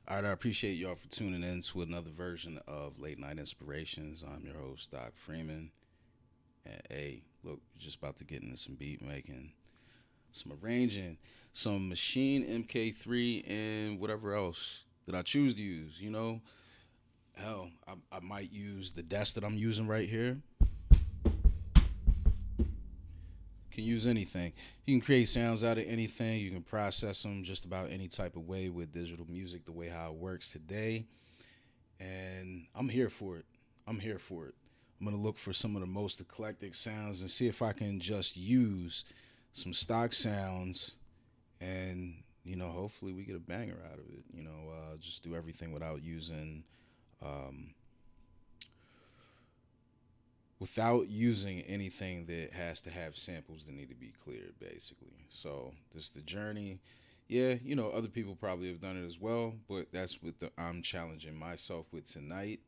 All right, I appreciate y'all for tuning in to another version of Late Night Inspirations. I'm your host, Doc Freeman. And hey, look, we're just about to get into some beat making, some arranging, some machine MK3, and whatever else that I choose to use. Hell, I might use the desk that I'm using right here. Can use anything. You can create sounds out of anything. You can process them just about any type of way with digital music, the way how it works today. And I'm here for it. I'm here for it. I'm gonna look for some of the most eclectic sounds and see if I can just use some stock sounds and hopefully we get a banger out of it. Just do everything um, without using anything that has to have samples that need to be cleared, basically. So this is the journey. Yeah, other people probably have done it as well, but that's what I'm challenging myself with tonight,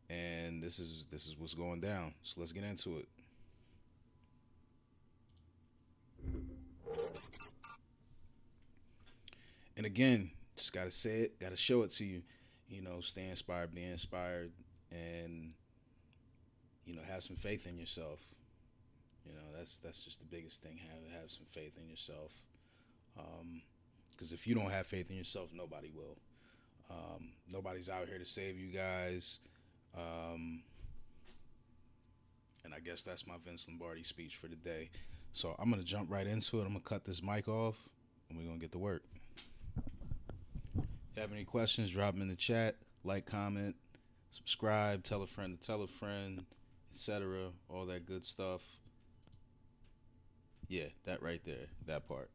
and this is what's going down. So let's get into it. And again, just gotta say it, gotta show it to you. Stay inspired, be inspired, and have some faith in yourself. That's just the biggest thing. Have some faith in yourself. Because if you don't have faith in yourself, nobody will. Nobody's out here to save you guys. Um, and I guess that's my Vince Lombardi speech for the day. So I'm gonna jump right into it. I'm gonna cut this mic off, and we're gonna get to work. If you have any questions, drop them in the chat. Like, comment, subscribe, tell a friend to tell a friend, etc. All that good stuff. Yeah, that right there, that part.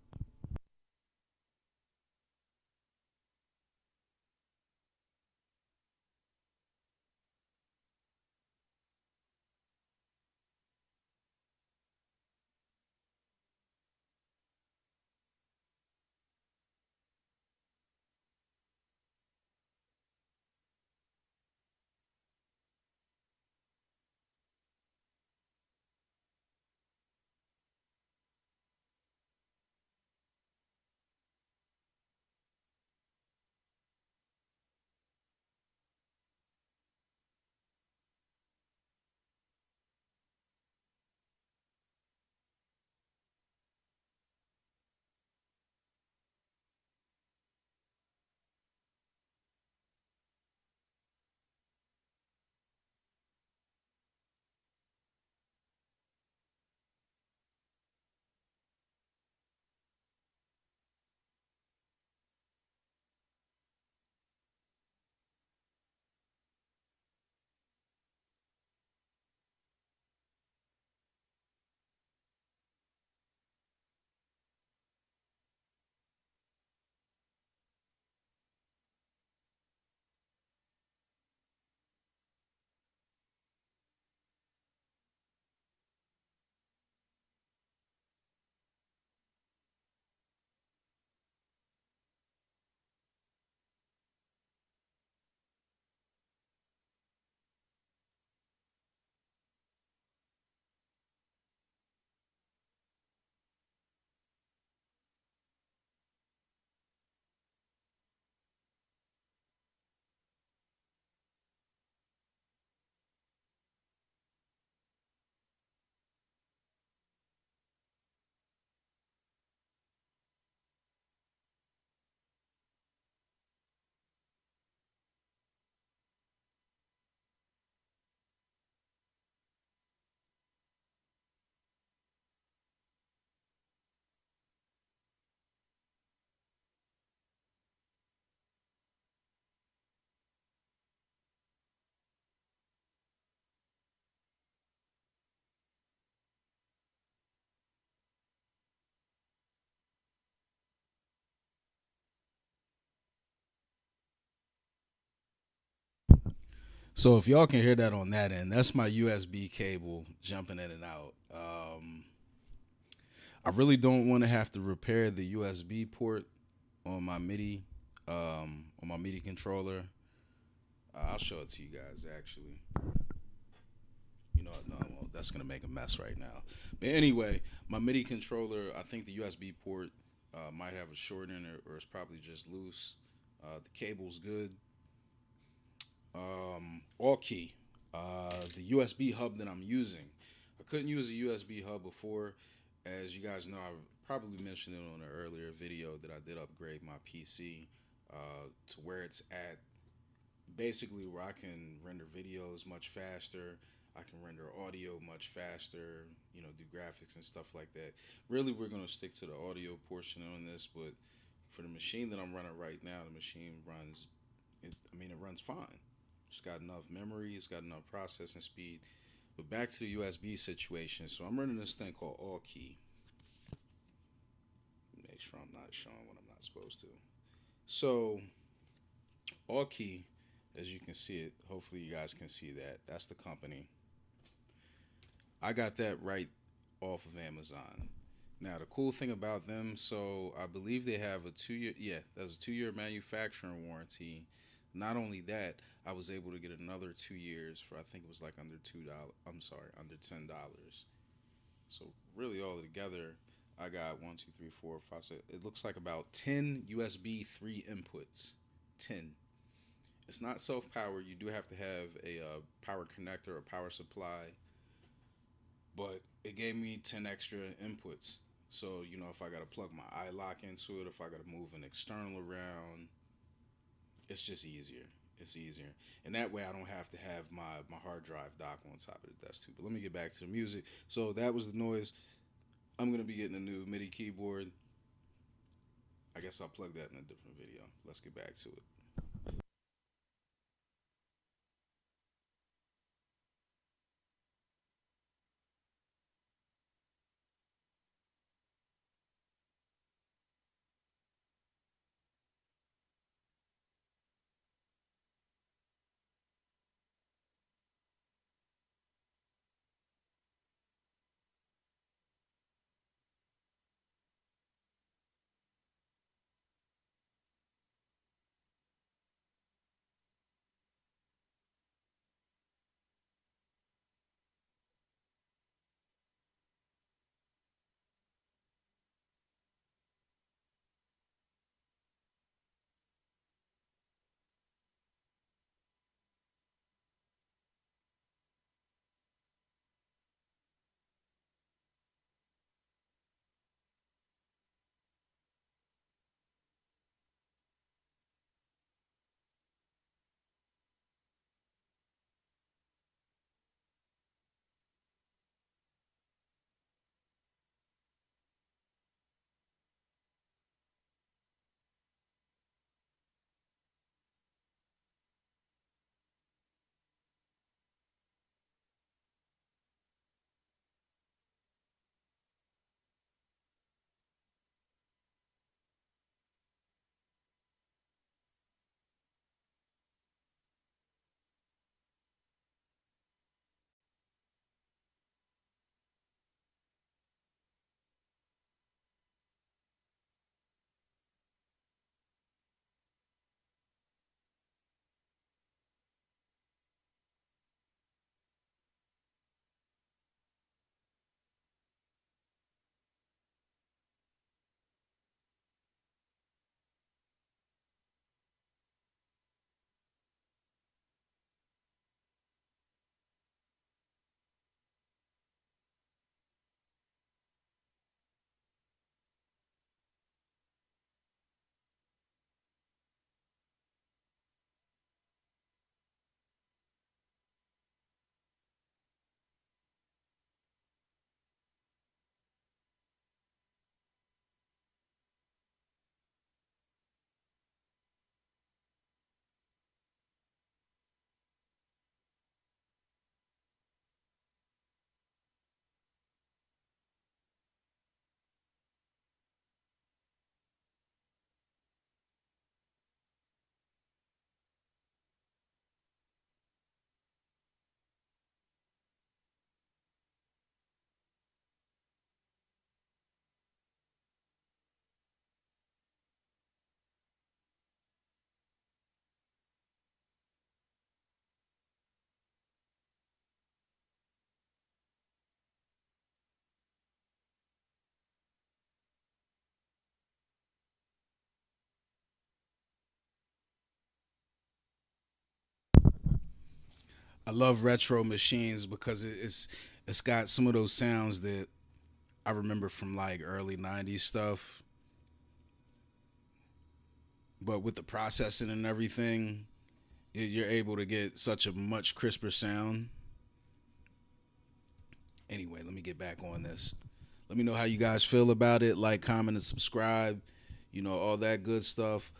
So if y'all can hear that on that end, that's my USB cable jumping in and out. I really don't want to have to repair the USB port on my MIDI controller. I'll show it to you guys actually. No, well, that's gonna make a mess right now. But anyway, my MIDI controller, I think the USB port might have a short in it, or it's probably just loose. The cable's good. All key. The USB hub that I'm using. I couldn't use a USB hub before. As you guys know, I probably mentioned it on an earlier video that I did upgrade my PC to where it's at, basically where I can render videos much faster. I can render audio much faster, do graphics and stuff like that. Really, we're going to stick to the audio portion on this, but for the machine that I'm running right now, the machine runs, it runs fine. It's got enough memory, it's got enough processing speed. But back to the USB situation. So I'm running this thing called All Key. Make sure I'm not showing what I'm not supposed to. So All Key, as you can see it, hopefully you guys can see that. That's the company. I got that right off of Amazon. Now the cool thing about them, so I believe they have a 2 year, yeah, that's a 2 year manufacturing warranty. Not only that, I was able to get another 2 years for, I think it was like under $2. I'm sorry, under $10. So really all together, I got one, two, three, four, five, six. It looks like about 10 USB 3 inputs. 10. It's not self powered. You do have to have a power connector or power supply, but it gave me 10 extra inputs. So, if I got to plug my iLock into it, if I got to move an external around, it's just easier. It's easier. And that way I don't have to have my hard drive dock on top of the desk too. But let me get back to the music. So that was the noise. I'm going to be getting a new MIDI keyboard. I guess I'll plug that in a different video. Let's get back to it. I love retro machines because it's got some of those sounds that I remember from like early '90s stuff, but with the processing and everything, you're able to get such a much crisper sound. Anyway, let me get back on this. Let me know how you guys feel about it. Like, comment, and subscribe. You know, all that good stuff.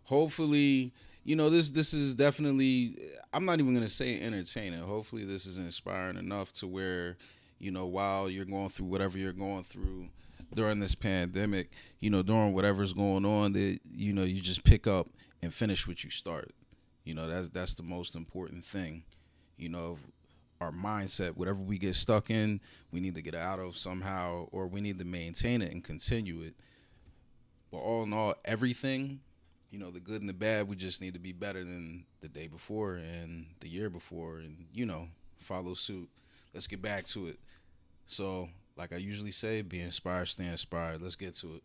Hopefully, this is definitely. I'm not even gonna say entertaining. Hopefully, this is inspiring enough to where, while you're going through whatever you're going through during this pandemic, during whatever's going on, that you just pick up and finish what you start. That's the most important thing. You know, our mindset, whatever we get stuck in, we need to get out of somehow, or we need to maintain it and continue it. But all in all, everything, the good and the bad, we just need to be better than the day before and the year before, and follow suit. Let's get back to it. So, like I usually say, be inspired, stay inspired. Let's get to it.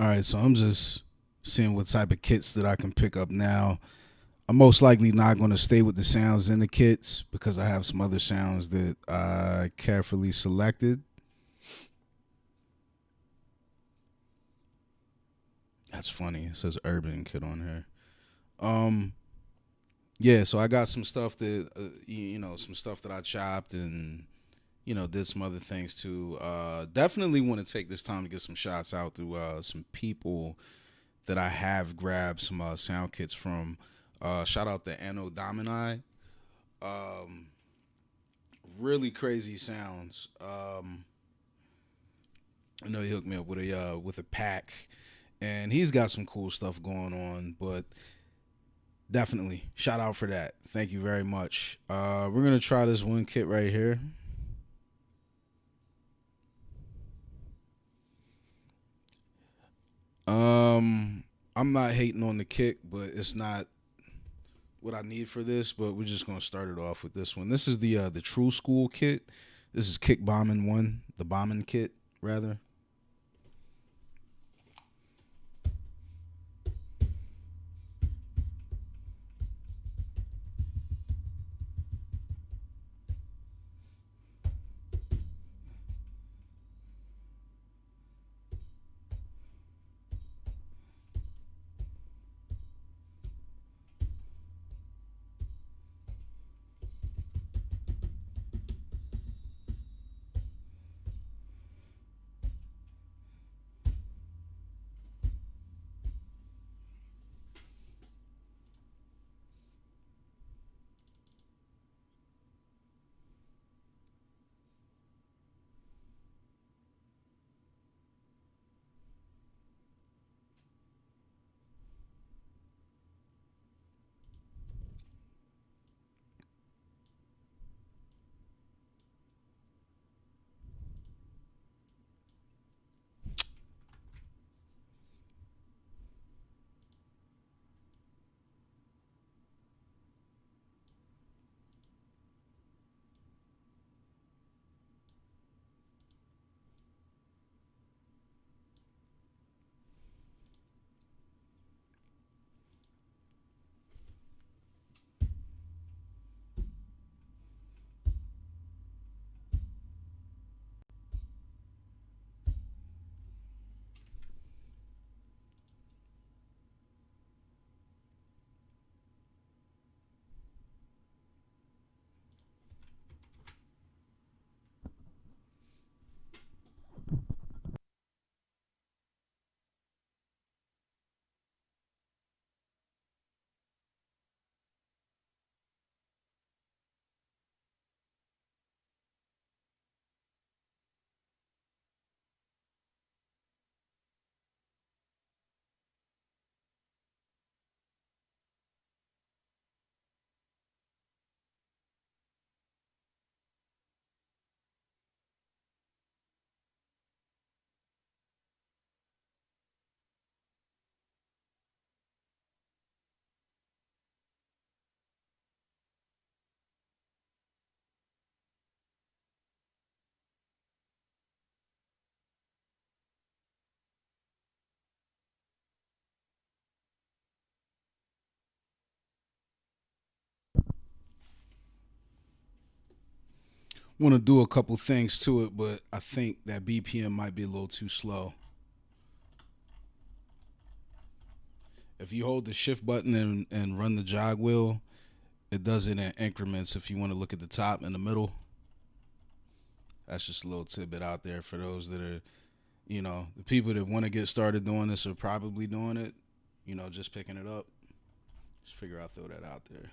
All right, so I'm just seeing what type of kits that I can pick up now. I'm most likely not going to stay with the sounds in the kits because I have some other sounds that I carefully selected. That's funny. It says urban kit on here. Um, yeah, so I got some stuff that some stuff that I chopped and did some other things too. Definitely want to take this time to get some shots out to some people that I have grabbed some sound kits from. Shout out to Anno Domini. Um, really crazy sounds. I know he hooked me up with a pack, and he's got some cool stuff going on. But definitely shout out for that. Thank you very much. We're gonna try this one kit right here. Um, I'm not hating on the kick, but it's not what I need for this. But we're just gonna start it off with this one. This is the True School kit. This is Kick Bombing one, the bombing kit rather. Want to do a couple things to it, but I think that BPM might be a little too slow. If you hold the shift button and run the jog wheel, it does it in increments. If you want to look at the top and the middle, that's just a little tidbit out there for those that are, the people that want to get started doing this are probably doing it, just picking it up. Just figure I'll throw that out there.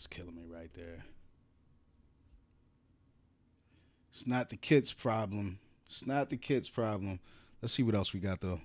That's killing me right there. It's not the kid's problem. It's not the kid's problem. Let's see what else we got though.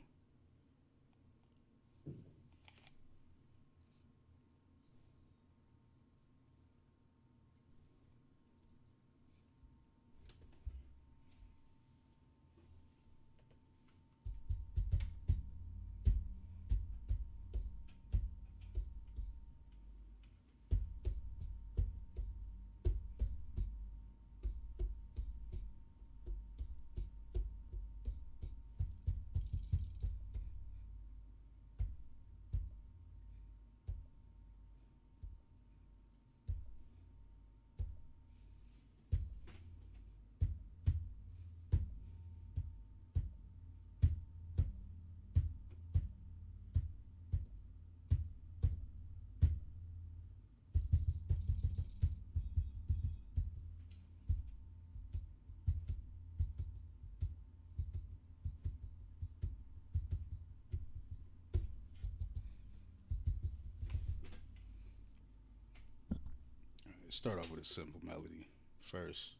Start off with a simple melody first.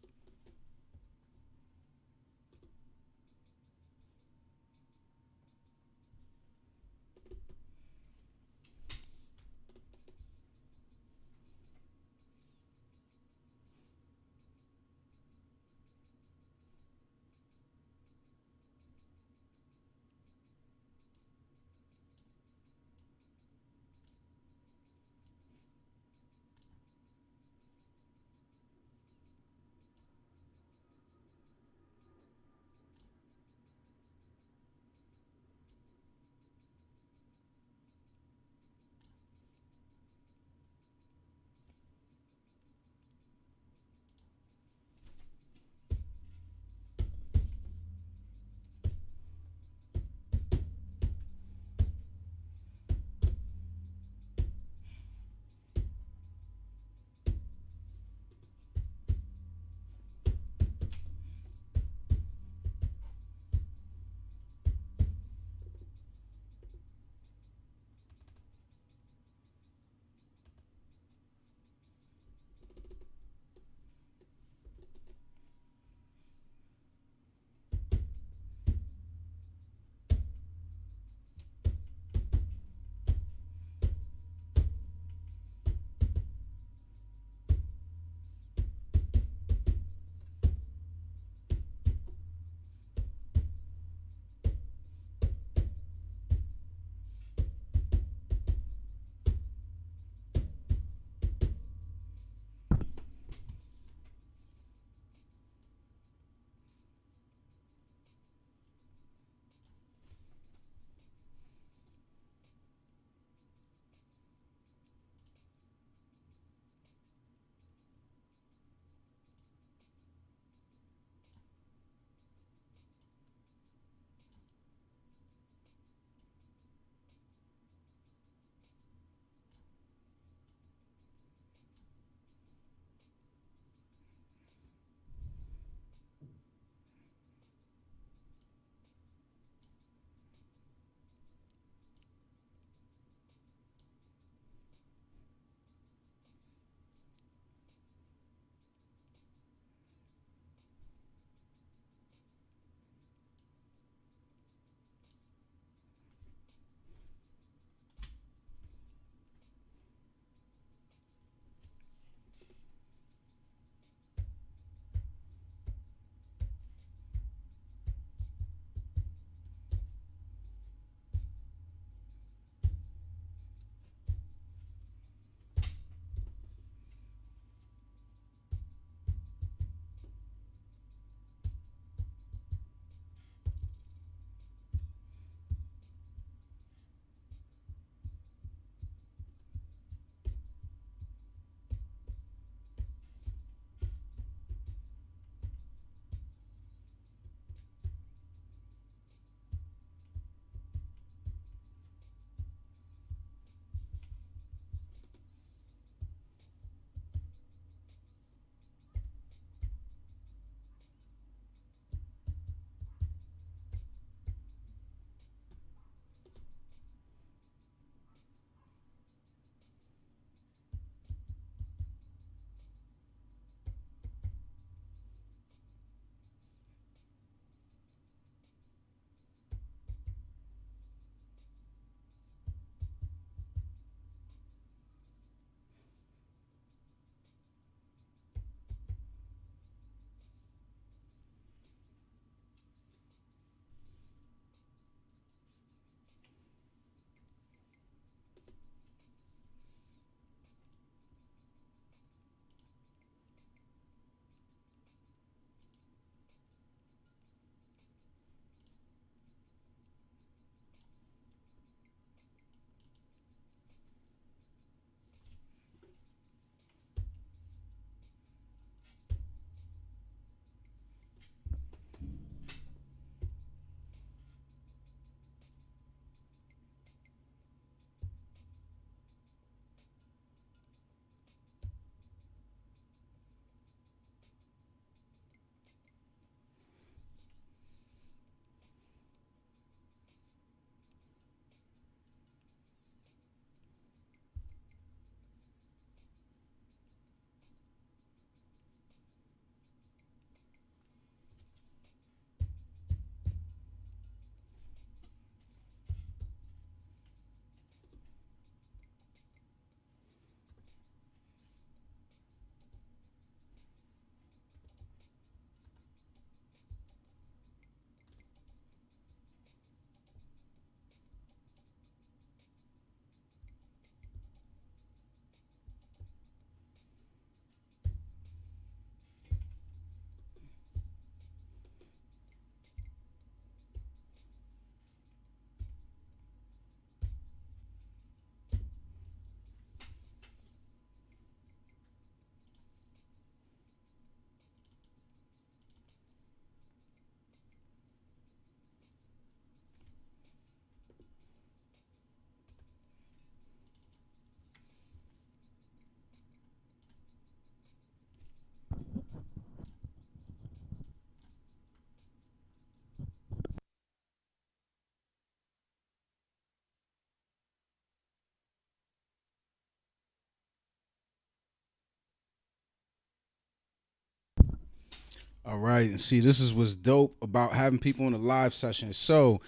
All right, and see, this is what's dope about having people in the live session. So,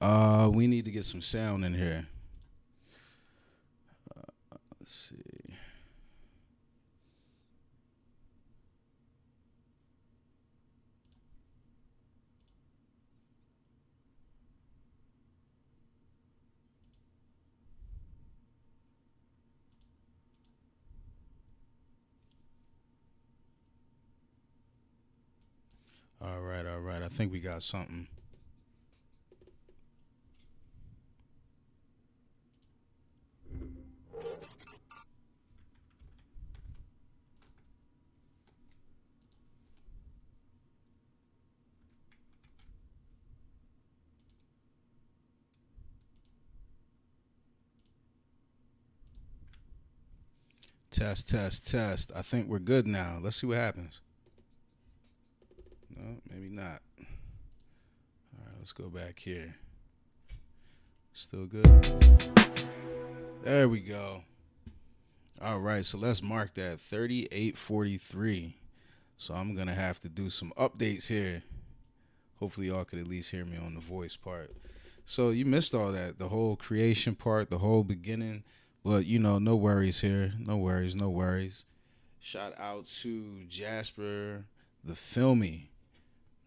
we need to get some sound in here. Let's see. All right, all right. I think we got something. Test, test, test. I think we're good now. Let's see what happens. No, maybe not. All right, let's go back here. Still good. There we go. All right, so let's mark that 3843. So I'm going to have to do some updates here. Hopefully y'all could at least hear me on the voice part. So you missed all that, the whole creation part, the whole beginning. But, no worries here. No worries, no worries. Shout out to Jasper the Filmy,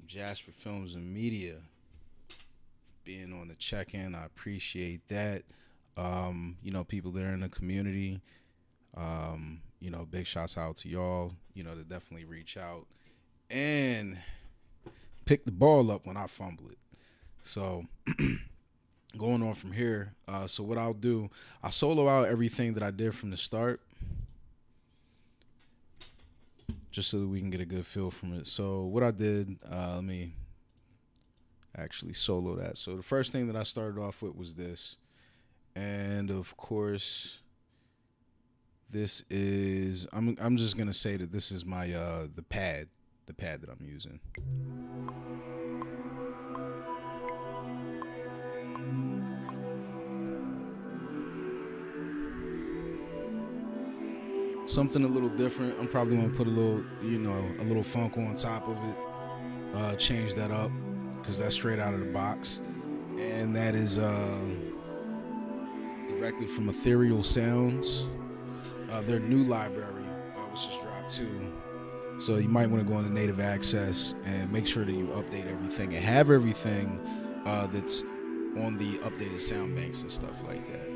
Jasper Films and Media, being on the check-in. I appreciate that. People that are in the community, big shouts out to y'all, to definitely reach out and pick the ball up when I fumble it. So going on from here, so what I'll do, I'll solo out everything that I did from the start, just so that we can get a good feel from it. So what I did, let me actually solo that. So the first thing that I started off with was this. And of course, this is, I'm just going to say that this is my, the pad that I'm using. Something a little different. I'm probably gonna put a little funk on top of it. Change that up, because that's straight out of the box. And that is directly from Ethereal Sounds. Their new library, which just dropped too. So you might want to go into Native Access and make sure that you update everything and have everything that's on the updated sound banks and stuff like that.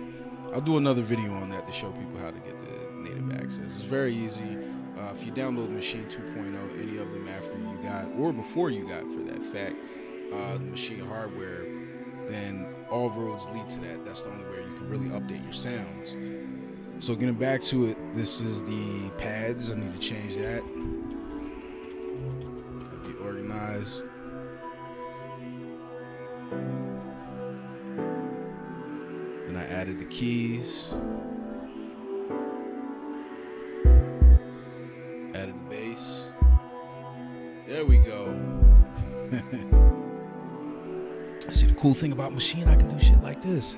I'll do another video on that to show people how to get the Native Access. It's very easy. If you download Machine 2.0, any of them after you got, or before you got for that fact, the Machine hardware, then all roads lead to that. That's the only way you can really update your sounds. So getting back to it, this is the pads. I need to change that. Gotta be organized. Then I added the keys. Added the bass. There we go. See, the cool thing about Machine, I can do shit like this.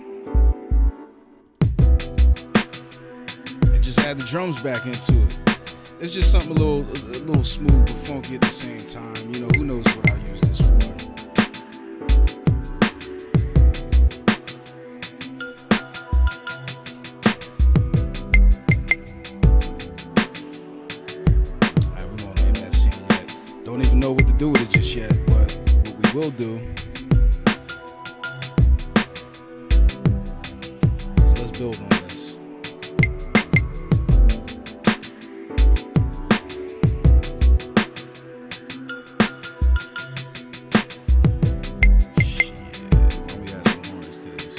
And just add the drums back into it. It's just something a little smooth but funky at the same time. Who knows what I'll use this for. Don't even know what to do with it just yet, but what we will do is let's build on this. Shit, why we add some horns to this?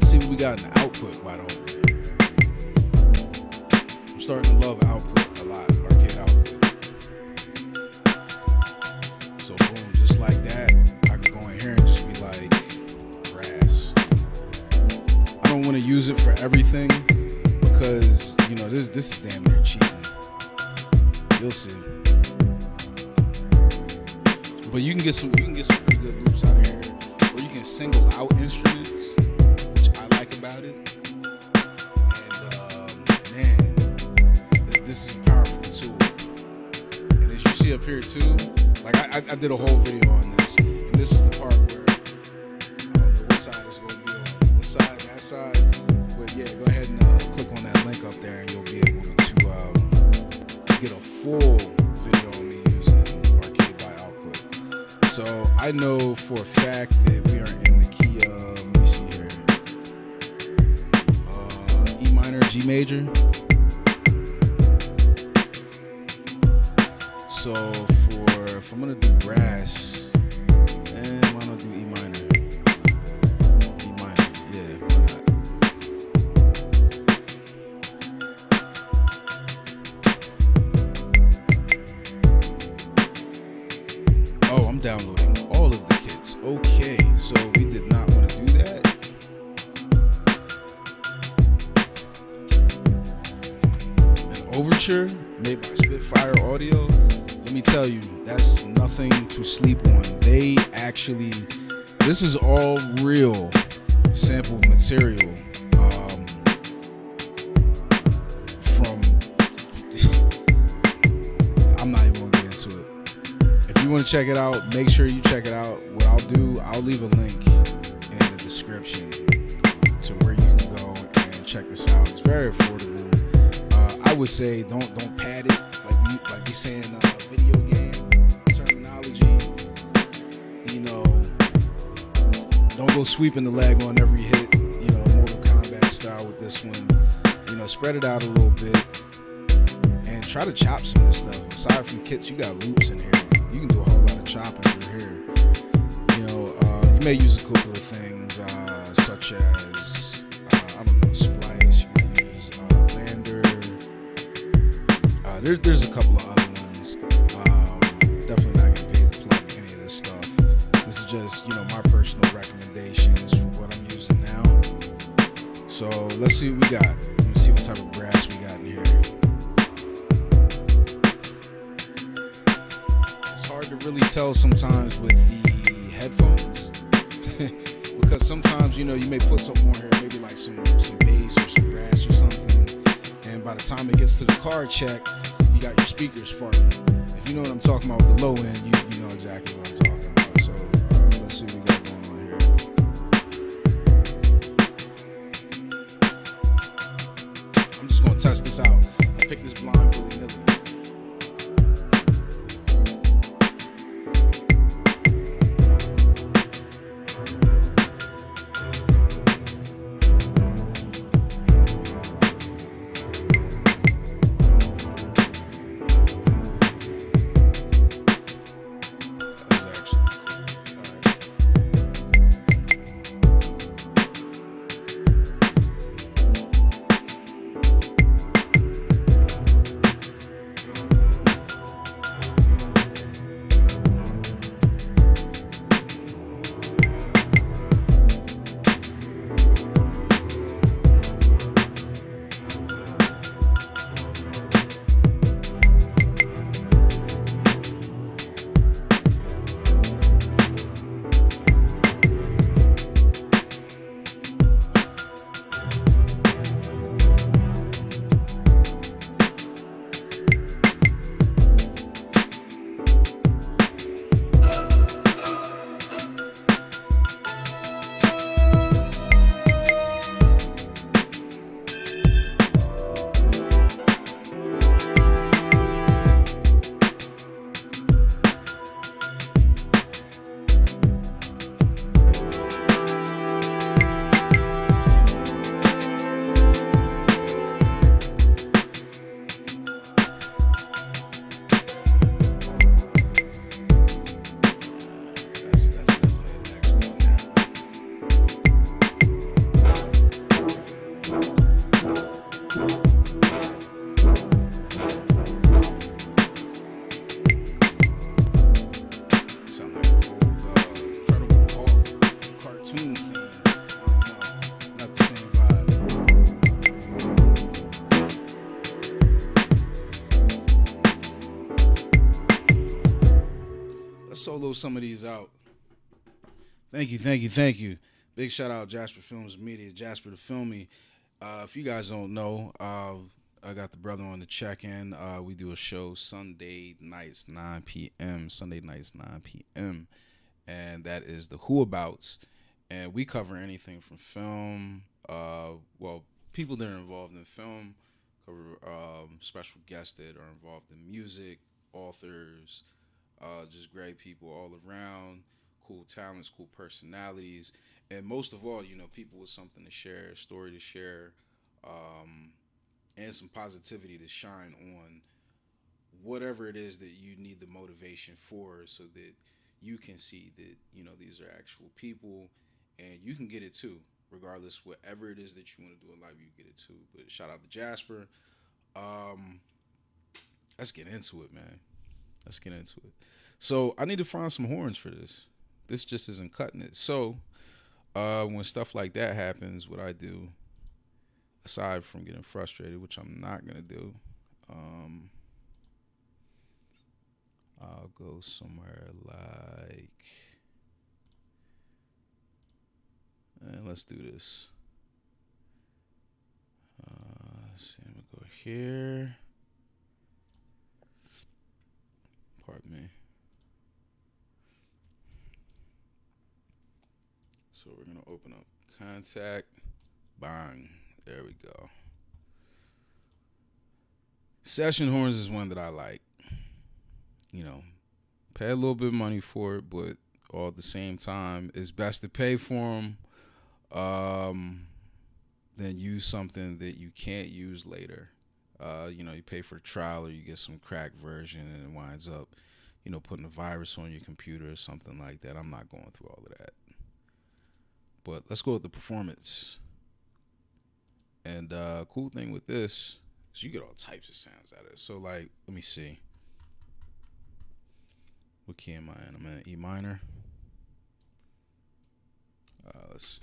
See what we got in the output, why don't we? I'm starting to love output a lot, arcade output. So boom, just like that, I can go in here and just be like, grass. I don't want to use it for everything because, this is damn near cheating. You'll see. But you can get some pretty good loops out of here. Or you can single out instruments about it. And man, this is a powerful tool. And as you see up here too, like I did a whole video on this, and this is the part where I don't know what side it's going to be on, this side, that side. But yeah, go ahead and click on that link up there, and you'll be able to get a full video on me using Arcade by Output. So I know for a fact that we are in the key of, let me see here, E minor, G major. So if I'm gonna do brass, why not do E minor? E minor, yeah, why not? Oh, I'm downloading all of the kits. Okay, so we did not want to do that. An overture made by Spitfire Audio. Let me tell you, that's nothing to sleep on. They actually, this is all real sample material from, I'm not even going to get into it. If you want to check it out, make sure you check it out. What I'll do, I'll leave a link in the description to where you can go and check this out. It's very affordable. I would say don't pad it like we saying video game terminology. You know, don't go sweeping the leg on every hit. You know, Mortal Kombat style with this one. You know, spread it out a little bit and try to chop some of this stuff. Aside from kits, you got loops in here. You can do a whole lot of chopping through here. You know, you may use a couple of things such as I don't know, splice. You might use lander. There's a couple of other ones. Definitely not getting paid to plug any of this stuff. This is just, you know, my personal recommendations for what I'm using now. So let's see what we got. Let's see what type of brass we got in here. It's hard to really tell sometimes with the headphones because sometimes, you know, you may put something on here, maybe like some bass or some brass or something, and by the time it gets to the card check, you got your speakers farting. If you know what I'm talking about with the low end, you know exactly what I'm talking about. So let's see what we got going on here. I'm just gonna test this out. I picked this blind willy-nilly. Solo some of these out. Thank you. Big shout out Jasper Films Media, Jasper the Filmy. If you guys don't know, I got the brother on the check-in. We do a show Sunday nights 9 p.m. Sunday nights 9 p.m. And that is the Whoabouts, and we cover anything from film. Well, people that are involved in film, cover special guests that are involved in music, authors, just great people all around, cool talents, cool personalities, and most of all, people with something to share, a story to share, um, and some positivity to shine on whatever it is that you need the motivation for, so that you can see that these are actual people, and you can get it too, regardless whatever it is that you want to do in life, you get it too. But shout out to Jasper. um let's get into it, man. Let's get into it. So I need to find some horns for this just isn't cutting it. So when stuff like that happens, what I do, aside from getting frustrated, which I'm not gonna do, um I'll go somewhere like, and let's do this. Let's see, I'm gonna go here. Pardon me. So we're gonna open up contact. Bang. There we go. Session horns is one that I like. Pay a little bit of money for it, but all at the same time, it's best to pay for them than use something that you can't use later. You pay for the trial, or you get some crack version, and it winds up, putting a virus on your computer or something like that. I'm not going through all of that. But let's go with the performance. And cool thing with this is you get all types of sounds out of it. So, like, let me see. What key am I in? I'm in E minor. Let's see.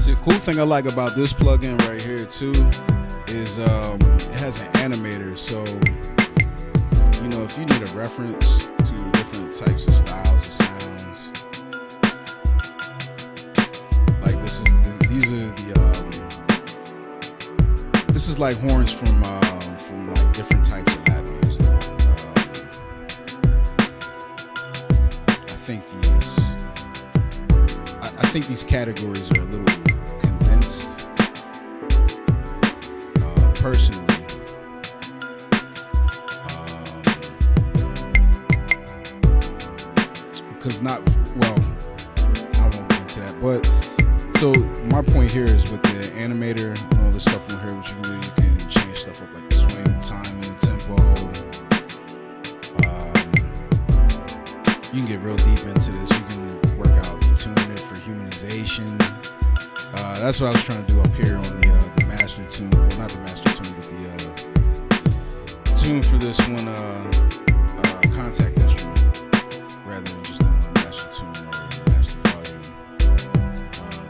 See, the cool thing I like about this plugin right here too is it has an animator. So if you need a reference to different types of styles of sounds, like this is like horns from like different types of lab music. I think these categories are a little condensed. Personally, because I won't get into that. But so my point here is with the animator and all the stuff on here, what you can do, you can change stuff up like the swing, timing, tempo. You can get real deep into this. You can work out tuning it for humanization. That's what I was trying to do up here on the master tune. Well, not the master tune, but the tune for this one contact instrument, rather than just doing a master tune or master volume.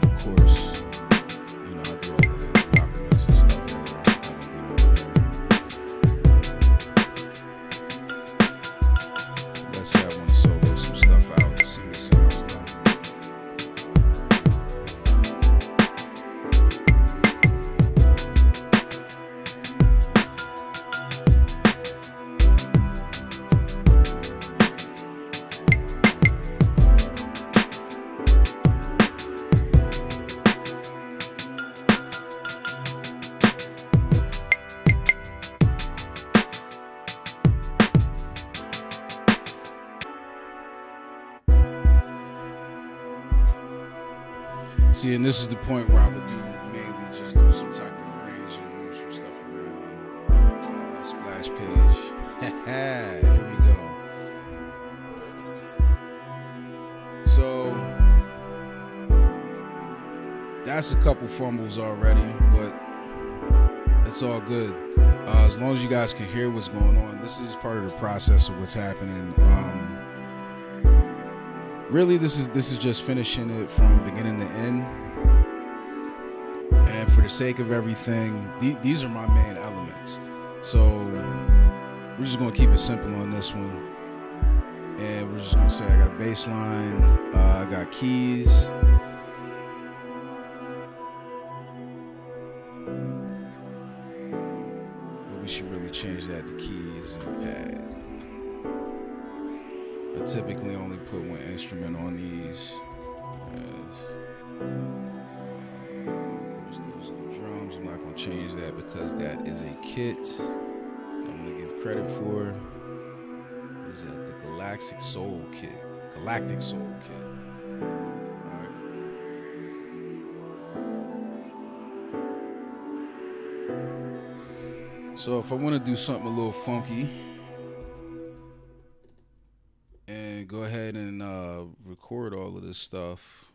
Of course, I do all the proper mix and stuff later. Let's say I want to solo some stuff out and see what it sounds like. See, and this is the point where I would mainly just do some type of arrange and move some stuff around. Splash page. Here we go. So that's a couple fumbles already, but it's all good. As long as you guys can hear what's going on, this is part of the process of what's happening. Really, this is just finishing it from beginning to end. And for the sake of everything, these are my main elements. So we're just going to keep it simple on this one. And we're just going to say I got a bass line, I got keys. But we should really change that to keys and pad. I typically only put one instrument on these. Of course, those are the drums. I'm not going to change that because that is a kit I'm going to give credit for. Is the Galactic Soul Kit. Alright. So if I want to do something a little funky, go ahead and record all of this stuff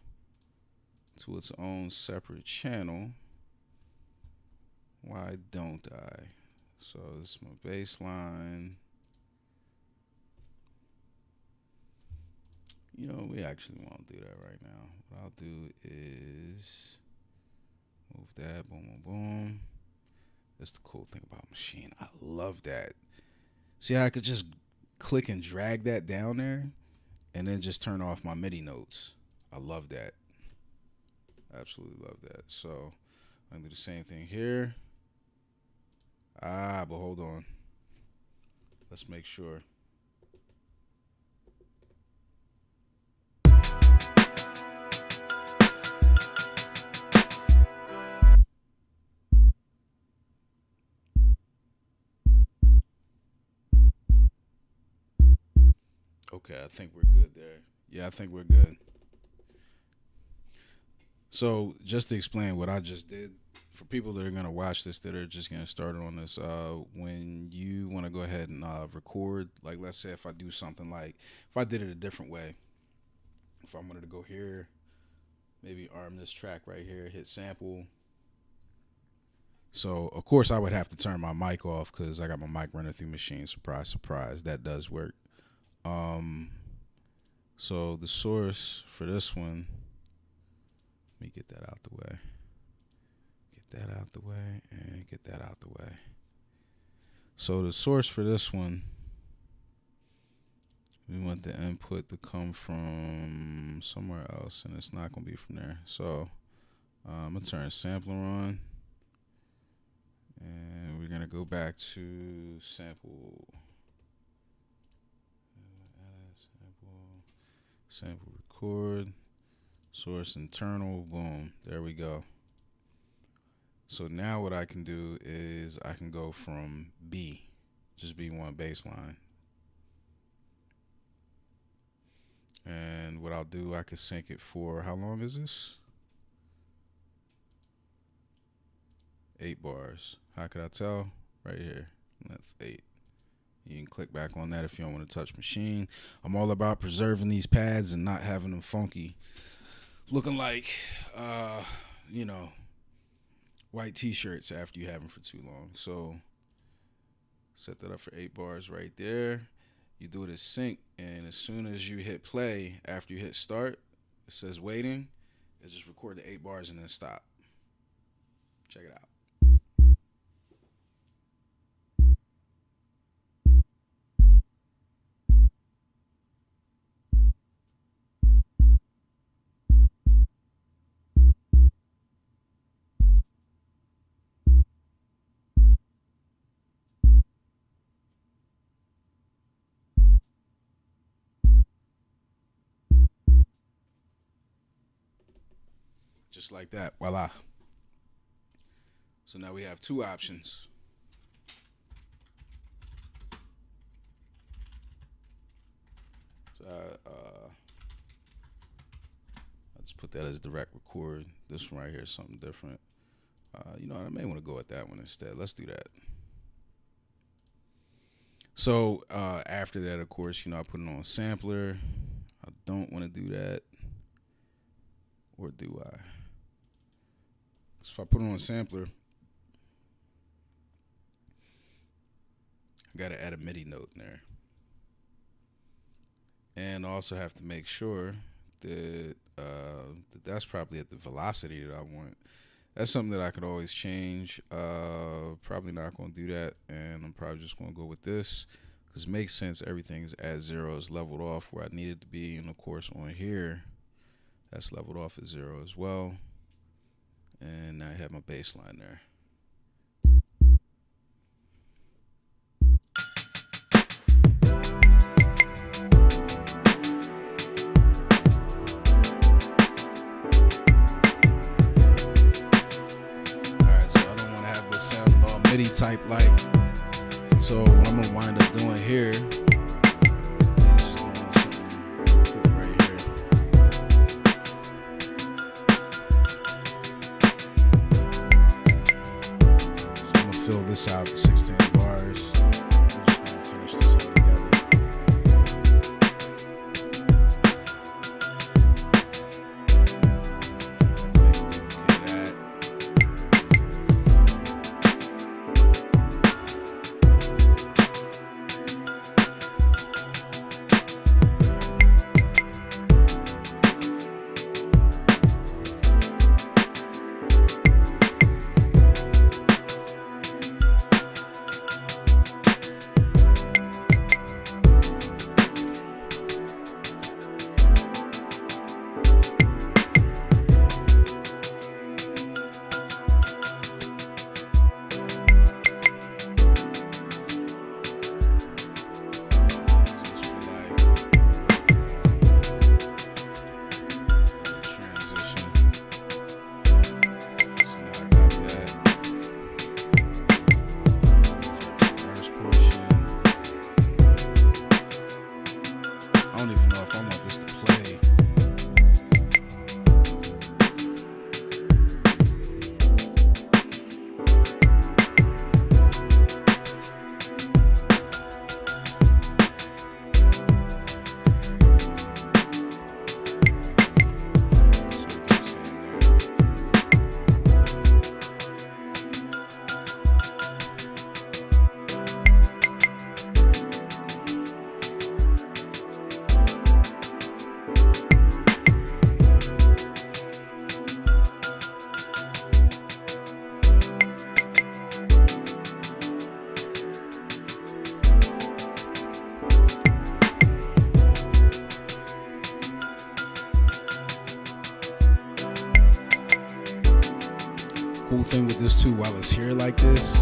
to its own separate channel. Why don't I? So this is my bass line. We actually won't do that right now. What I'll do is move that, boom, boom, boom. That's the cool thing about Machine. I love that. See how I could just click and drag that down there and then just turn off my MIDI notes. I love that. Absolutely love that. So I'm gonna do the same thing here. But hold on. Let's make sure. Okay, I think we're good there. Yeah, I think we're good. So just to explain what I just did, for people that are going to watch this, that are just getting started on this, when you want to go ahead and record, like let's say if I do something like, if I did it a different way, if I wanted to go here, maybe arm this track right here, hit sample. So, of course, I would have to turn my mic off because I got my mic running through Machine. Surprise, surprise. That does work. So the source for this one, let me get that out the way. that out the way and get that out the way. So the source for this one, we want the input to come from somewhere else, and it's not going to be from there. So I'm going to turn sampler on, and we're going to go back to sample record, source internal, boom, there we go. So now what I can do is I can go from B, just B1 bass line. And what I'll do, I can sync it for, how long is this? 8 bars. How could I tell? Right here, that's 8. You can click back on that if you don't want to touch machine. I'm all about preserving these pads and not having them funky, looking like, white t-shirts after you have them for too long. So set that up for 8 bars right there. You do it as sync, and as soon as you hit play, after you hit start, it says waiting. It just record the 8 bars and then stop. Check it out. Just like that, voila. So now we have 2 options. So I'll just put that as direct record. This one right here is something different. I may want to go with that one instead. Let's do that. So after that, of course, I put it on sampler. I don't want to do that. Or do I? So if I put it on a sampler, I got to add a MIDI note in there. And also have to make sure that that's probably at the velocity that I want. That's something that I could always change. Probably not going to do that. And I'm probably just going to go with this. Because it makes sense. Everything's at 0. It's leveled off where I need it to be. And of course on here, that's leveled off at 0 as well. And I have my bass line there. Alright, so I don't want to have this sound all MIDI type like. So what I'm going to wind up doing here, fill this out to 16 bars. I'm just gonna finish this all together. cool thing with this too, while it's here like this.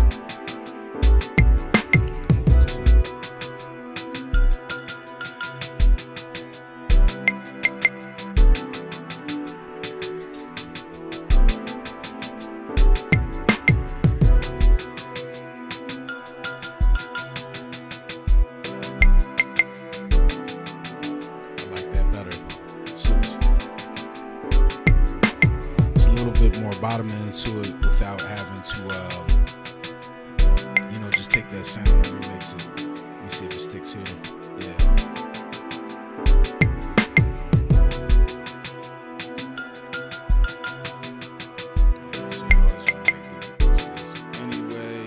More bottom into it without having to, just take that sound and remix it. Let me see if it sticks here. Yeah. So you always want to make this anyway.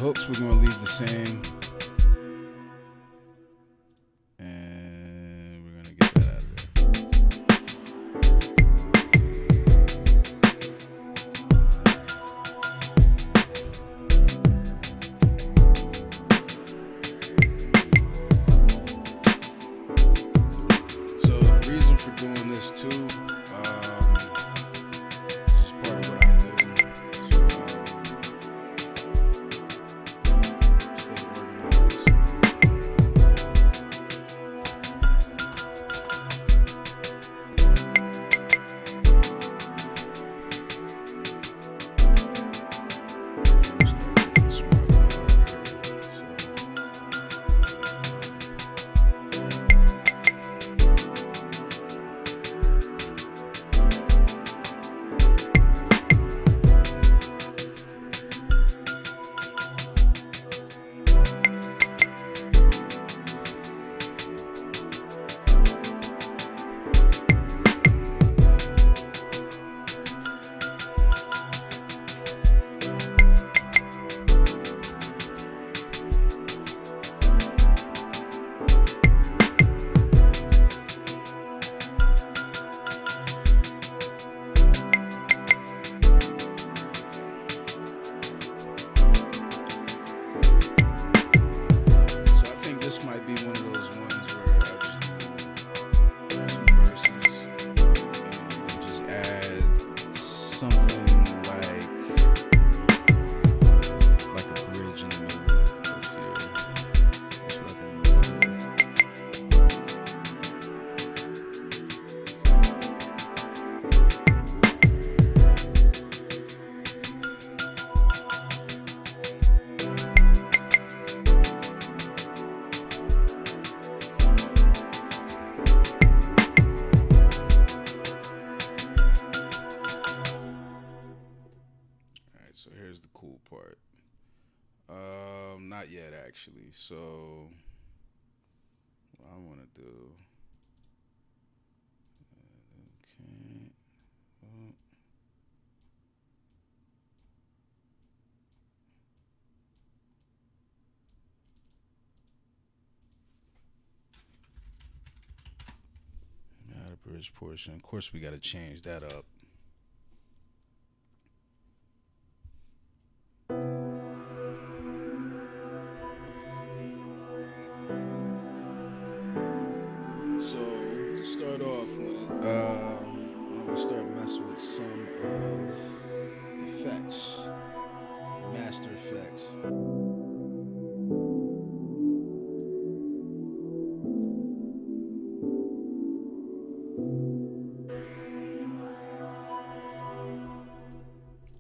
hooks we're going to leave the same. And we're going to get that out of there. So the reason for doing this too, just Here's the cool part. Not yet actually. So what I want to do. Okay. Well, add a bridge portion. Of course, we got to change that up. So to start off with, we start messing with some of effects, master effects.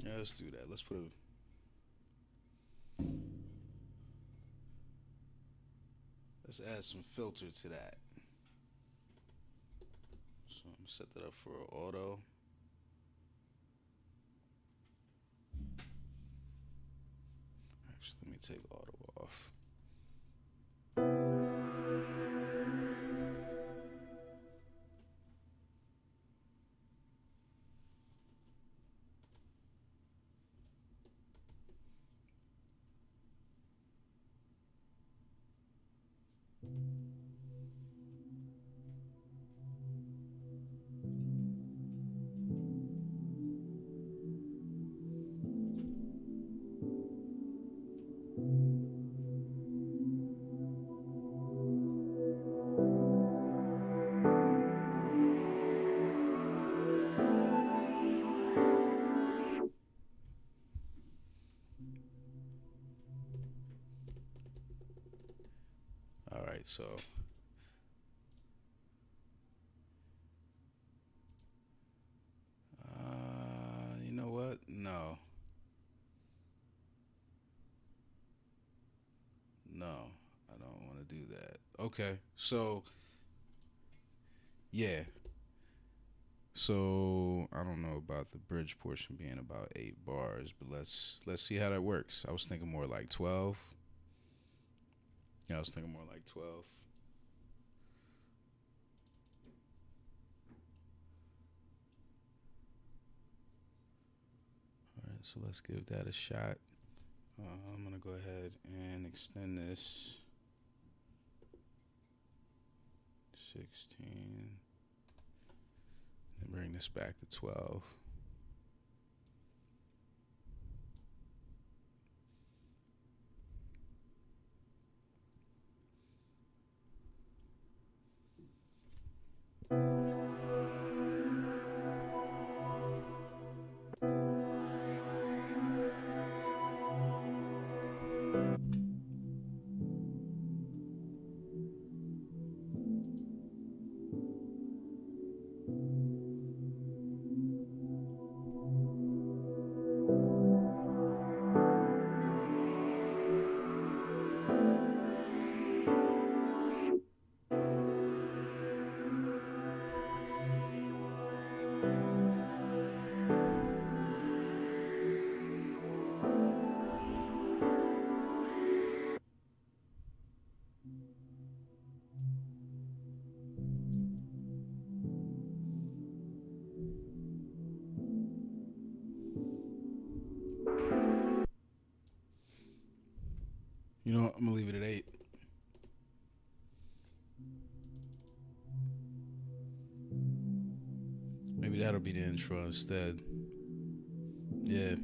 Yeah, let's do that. Let's add some filter to that. So I'm gonna set that up for auto. Actually, let me take auto off. All right, so you know what? No, I don't want to do that. Okay, so yeah, so I don't know about the bridge portion being about 8 bars, but let's see how that works. I was thinking more like 12. Yeah, I was thinking more like 12. All right, so let's give that a shot. I'm gonna go ahead and extend this 16 and bring this back to 12. You know what? I'm gonna leave it at 8. Maybe that'll be the intro instead. Yeah.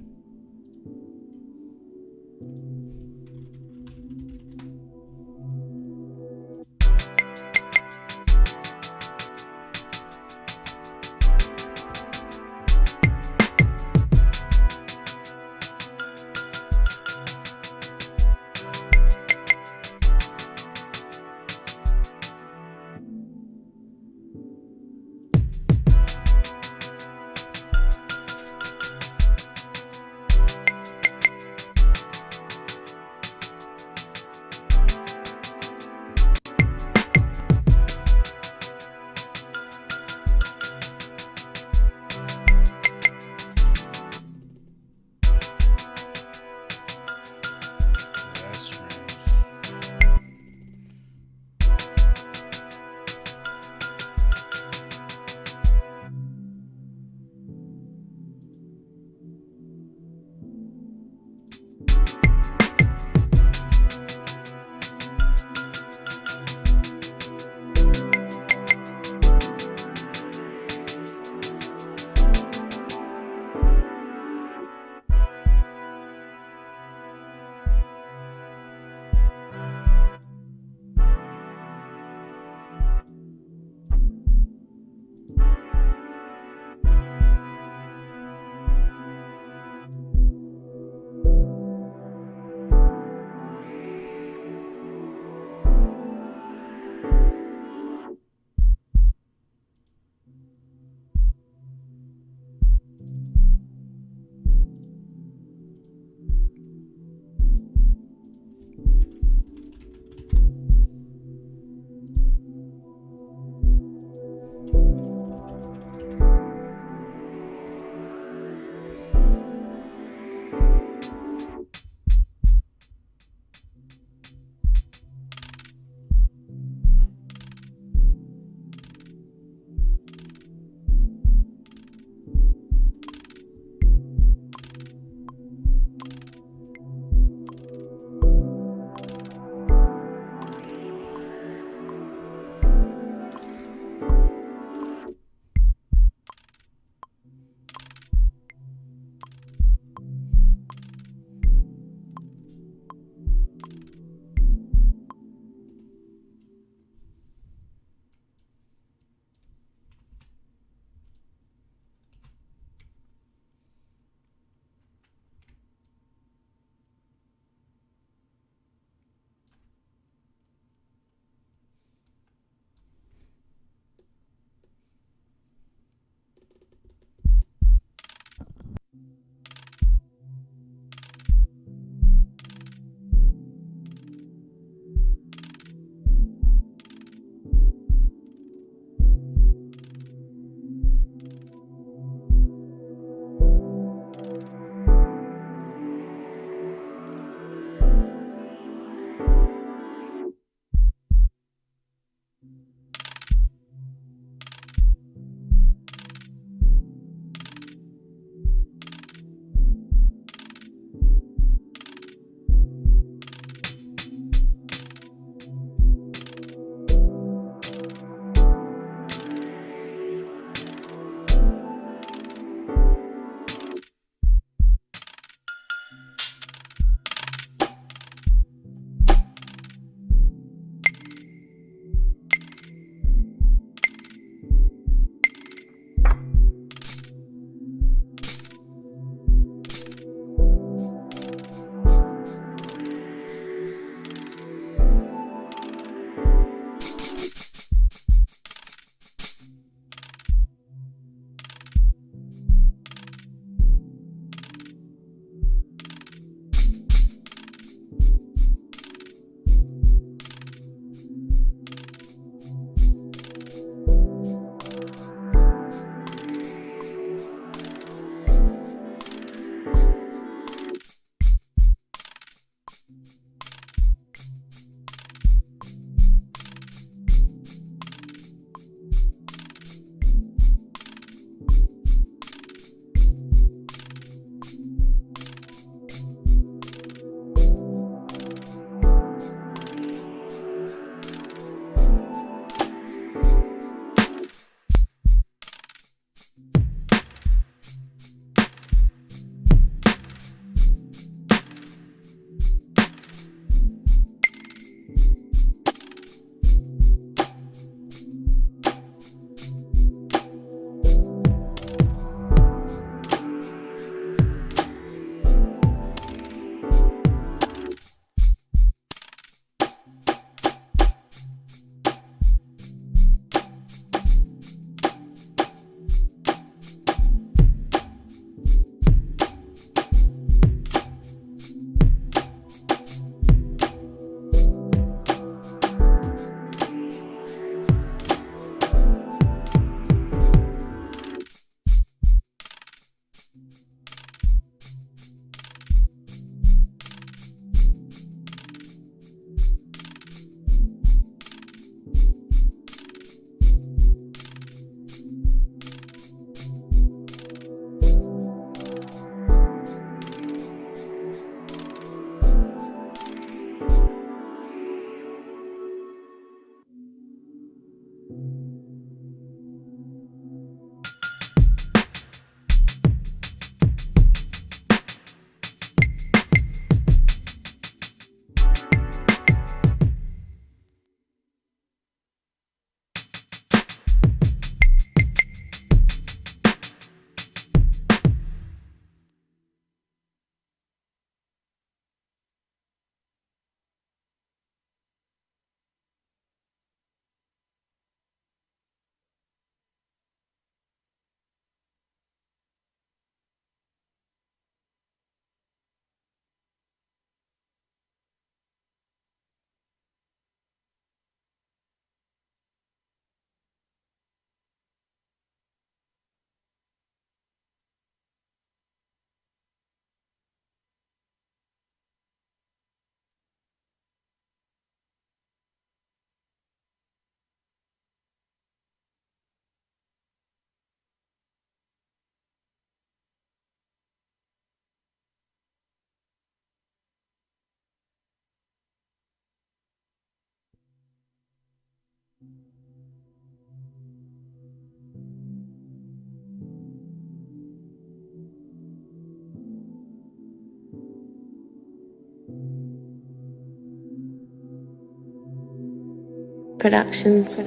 Productions. All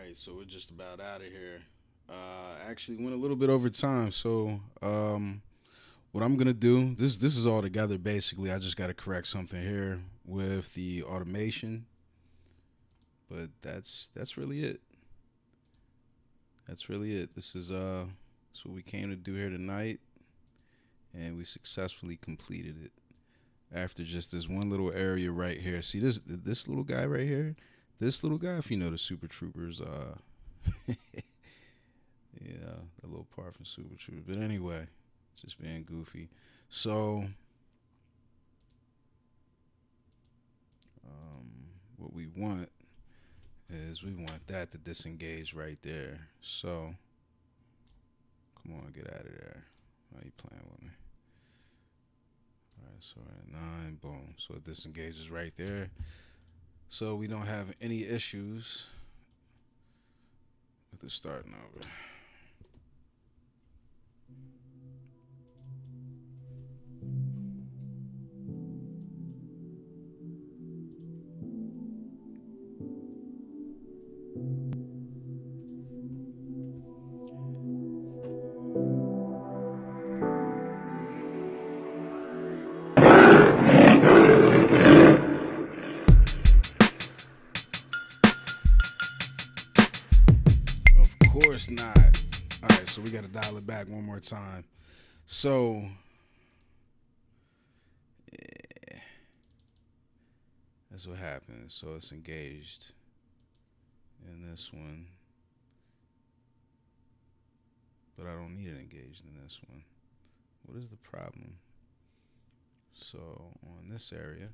right, so we're just about out of here. Actually, went a little bit over time, so what I'm gonna do this is all together. Basically, I just got to correct something here with the automation, but that's really it. That's really it. This is what we came to do here tonight, and we successfully completed it after just this one little area right here. See this little guy right here. This little guy, if you know the Super Troopers, yeah, a little part from Super Troopers. But anyway, just being goofy. So, what we want is we want that to disengage right there. So, come on, get out of there. Why are you playing with me? All right, so we're at 9, boom. So it disengages right there. So we don't have any issues with it starting over. Of course not. All right, so we got to dial it back one more time. So, yeah, that's what happens. So it's engaged in this one, but I don't need it engaged in this one. What is the problem? So on this area,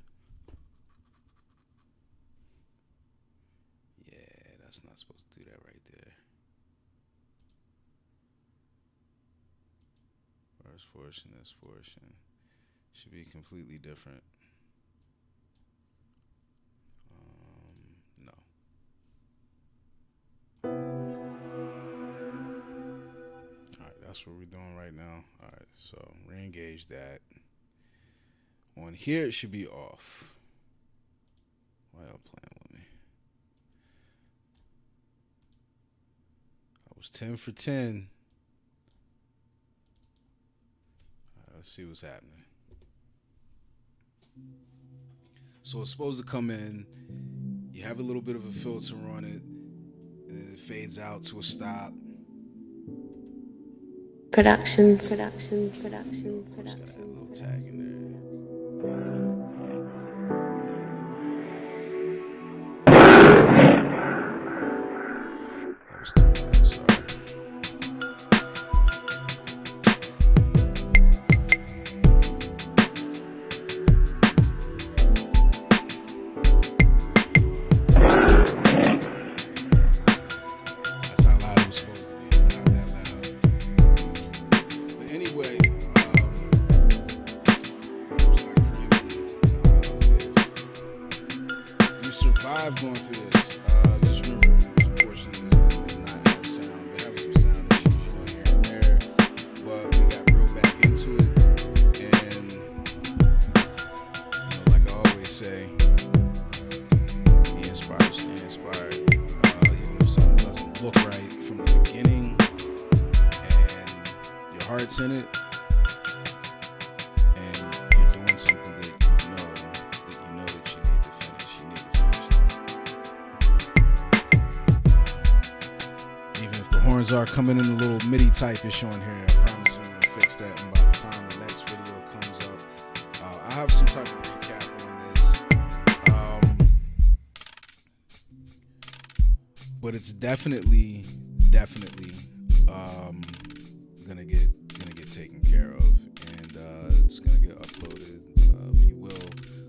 yeah, that's not supposed to do that right there. First portion, this portion should be completely different. No. All right, that's what we're doing right now. All right, so re-engage that. On here, it should be off. Why y'all playing with me? I was 10 for 10. All right, let's see what's happening. So it's supposed to come in. You have a little bit of a filter on it, and then it fades out to a stop. Productions. Just gotta add a little tag in there. That was too loud, sorry. That's how loud it was supposed to be, not that loud. But anyway, looks like for you, if you survive going through this, just remember this portion is not have sound. We're having some sound issues, here and there, but we got real back into it, and like I always say, be inspired, stay inspired. Even if something doesn't look right from the beginning, and your heart's in it, and you're doing something that you know that you need to finish. You need to finish that. Even if the horns are coming in a little MIDI type-ish on here, I promise I'm gonna fix that. And by the time the next video comes up, I have some type of recap on this. But it's definitely gonna get taken care of, and it's gonna get uploaded if you will,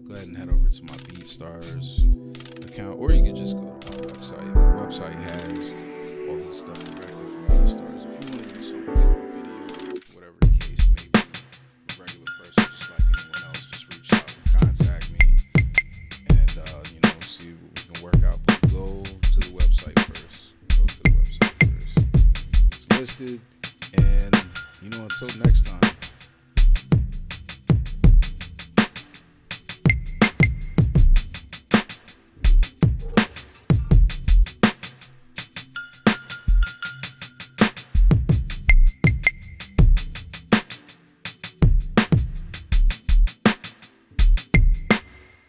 go ahead and head over to my BeatStars account, or you can just go to my website. My website has all of the stuff directly from BeatStars. If you want to use something for a video, whatever the case may be, a regular person just like anyone else, just reach out and contact me, and see what we can work out. But go to the website first. It's listed, and until next time.